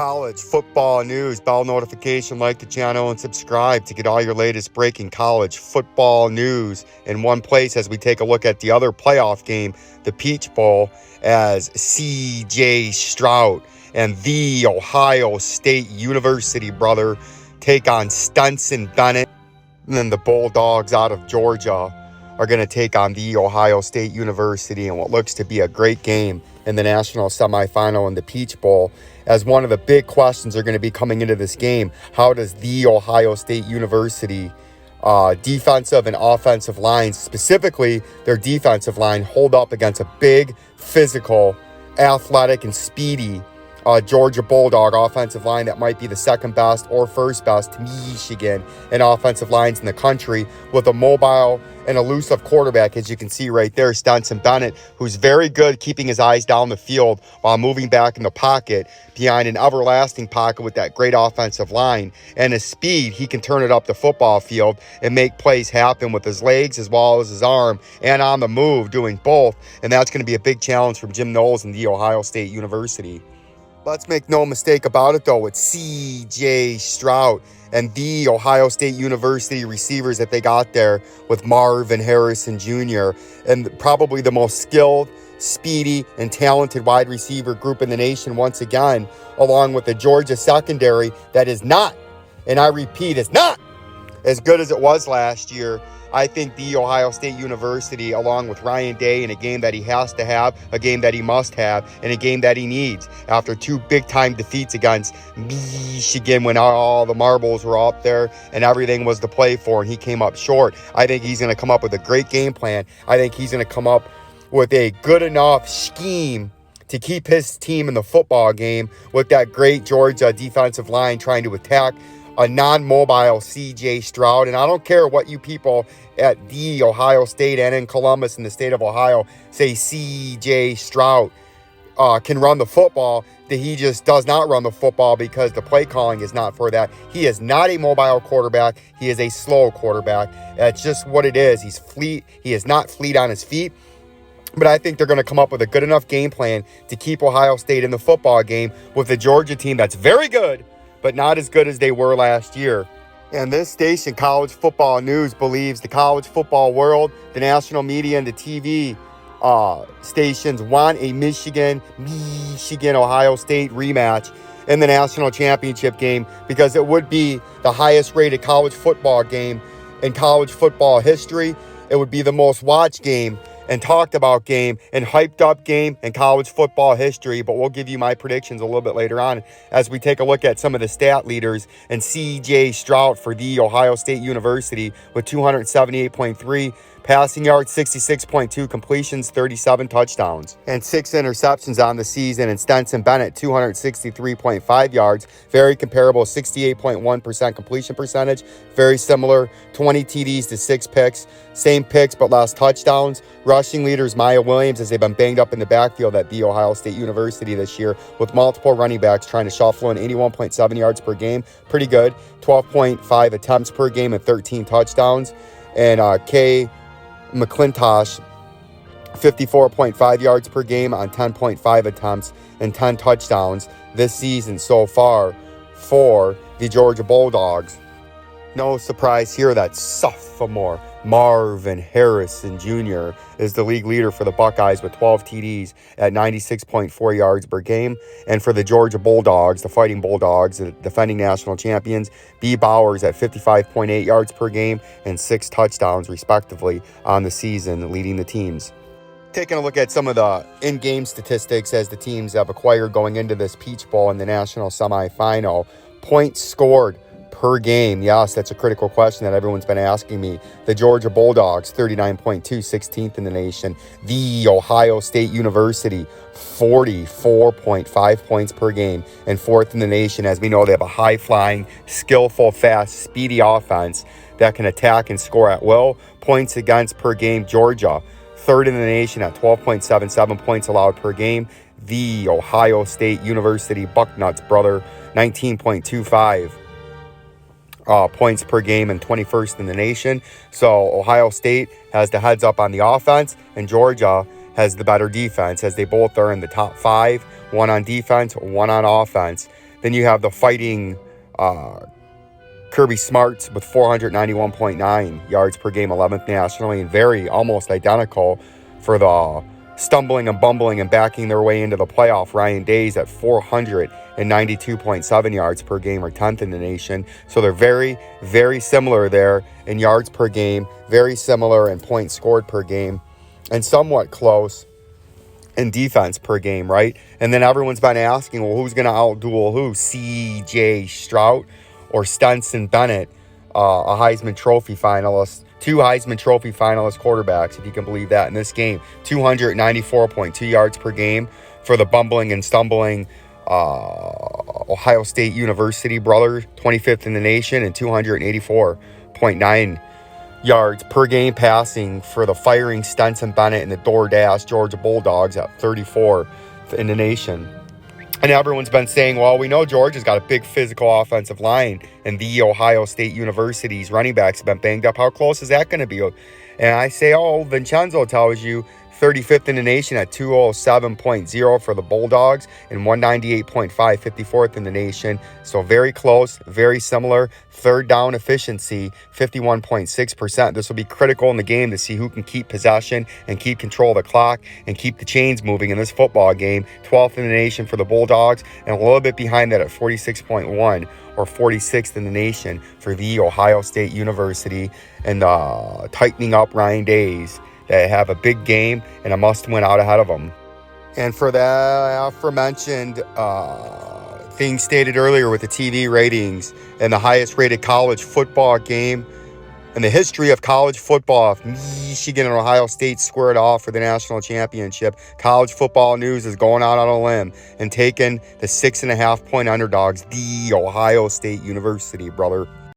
college football news. Bell notification, like the channel, and subscribe to get all your latest breaking college football news in one place as we take a look at the other playoff game, the Peach Bowl, as C.J. Stroud and The Ohio State University brother take on Stetson Bennett. And then the Bulldogs out of Georgia are going to take on The Ohio State University in what looks to be a great game in the national semifinal in the Peach Bowl. As one of the big questions are going to be coming into this game, how does The Ohio State University defensive and offensive lines, specifically their defensive line, hold up against a big, physical, athletic, and speedy Georgia Bulldog offensive line that might be the second best or first best to Michigan in offensive lines in the country, with a mobile and elusive quarterback, as you can see right there, Stetson Bennett, who's very good keeping his eyes down the field while moving back in the pocket behind an everlasting pocket with that great offensive line. And his speed, he can turn it up the football field and make plays happen with his legs as well as his arm and on the move, doing both. And that's going to be a big challenge from Jim Knowles and The Ohio State University. Let's make no mistake about it, though. It's C.J. Stroud and The Ohio State University receivers that they got there with Marvin Harrison Jr. and probably the most skilled, speedy, and talented wide receiver group in the nation once again, along with the Georgia secondary that is not, and I repeat, is not as good as it was last year. I think The Ohio State University, along with Ryan Day, in a game that he has to have, a game that he must have, and a game that he needs, after two big-time defeats against Michigan when all the marbles were up there and everything was to play for, and he came up short. I think he's going to come up with a great game plan. I think he's going to come up with a good enough scheme to keep his team in the football game with that great Georgia defensive line trying to attack a non-mobile C.J. Stroud. And I don't care what you people at The Ohio State and in Columbus in the state of Ohio say C.J. Stroud can run the football, that he just does not run the football because the play calling is not for that. He is not a mobile quarterback. He is a slow quarterback. That's just what it is. He's fleet. He is not fleet on his feet. But I think they're going to come up with a good enough game plan to keep Ohio State in the football game with a Georgia team that's very good, but not as good as they were last year. And this station, College Football News, believes the college football world, the national media, and the TV stations want a Michigan-Ohio State rematch in the national championship game, because it would be the highest rated college football game in college football history. It would be the most watched game and talked about game and hyped up game in college football history. But we'll give you my predictions a little bit later on as we take a look at some of the stat leaders. And C.J. Stroud for The Ohio State University with 278.3 passing yards, 66.2 completions, 37 touchdowns, and 6 interceptions on the season. And Stetson Bennett, 263.5 yards, very comparable, 68.1% completion percentage, very similar, 20 TDs to 6 picks, same picks but less touchdowns. Rushing leaders, Maya Williams, as they've been banged up in the backfield at The Ohio State University this year, with multiple running backs trying to shuffle in, 81.7 yards per game, pretty good, 12.5 attempts per game and 13 touchdowns. And K. McClintosh, 54.5 yards per game on 10.5 attempts and 10 touchdowns this season so far for the Georgia Bulldogs. No surprise here that sophomore Marvin Harrison Jr. is the league leader for the Buckeyes with 12 TDs at 96.4 yards per game. And for the Georgia Bulldogs, the Fighting Bulldogs, the defending national champions, B. Bowers at 55.8 yards per game and 6 touchdowns, respectively, on the season, leading the teams. Taking a look at some of the in-game statistics as the teams have acquired going into this Peach Bowl in the national semifinal. Points scored per game. Yes, that's a critical question that everyone's been asking me. The Georgia Bulldogs, 39.2, 16th in the nation. The Ohio State University, 44.5 points per game and 4th in the nation. As we know, they have a high-flying, skillful, fast, speedy offense that can attack and score at will. Points against per game, Georgia, 3rd in the nation at 12.77 points allowed per game. The Ohio State University Bucknuts, brother, 19.25 points per game and 21st in the nation. So Ohio State has the heads up on the offense, and Georgia has the better defense, as they both are in the top 5, one on defense, one on offense. Then you have the Fighting Kirby Smarts with 491.9 yards per game, 11th nationally, and very almost identical for the stumbling and bumbling and backing their way into the playoff Ryan Days at 492.7 yards per game, or 10th in the nation. So they're very, very similar there in yards per game, very similar in points scored per game, and somewhat close in defense per game, right? And then everyone's been asking, well, who's going to outduel who? C.J. Stroud or Stetson Bennett, a Heisman Trophy finalist, 2 Heisman Trophy finalist quarterbacks, if you can believe that, in this game. 294.2 yards per game for the bumbling and stumbling Ohio State University brother, 25th in the nation, and 284.9 yards per game passing for the firing Stetson Bennett and the DoorDash Georgia Bulldogs at 34th in the nation. And everyone's been saying, well, we know Georgia's got a big physical offensive line, and the Ohio State University's running backs have been banged up. How close is that going to be? And I say, oh, Vincenzo tells you 35th in the nation at 207.0 for the Bulldogs and 198.5, 54th in the nation. So very close, very similar. Third down efficiency, 51.6%. This will be critical in the game to see who can keep possession and keep control of the clock and keep the chains moving in this football game. 12th in the nation for the Bulldogs, and a little bit behind that at 46.1 or 46th in the nation for the Ohio State University, and tightening up Ryan Days. They have a big game and a must-win out ahead of them. And for that aforementioned thing stated earlier with the TV ratings and the highest-rated college football game in the history of college football, if Michigan and Ohio State squared off for the national championship, College Football News is going out on a limb and taking the 6.5-point underdogs, the Ohio State University, brother.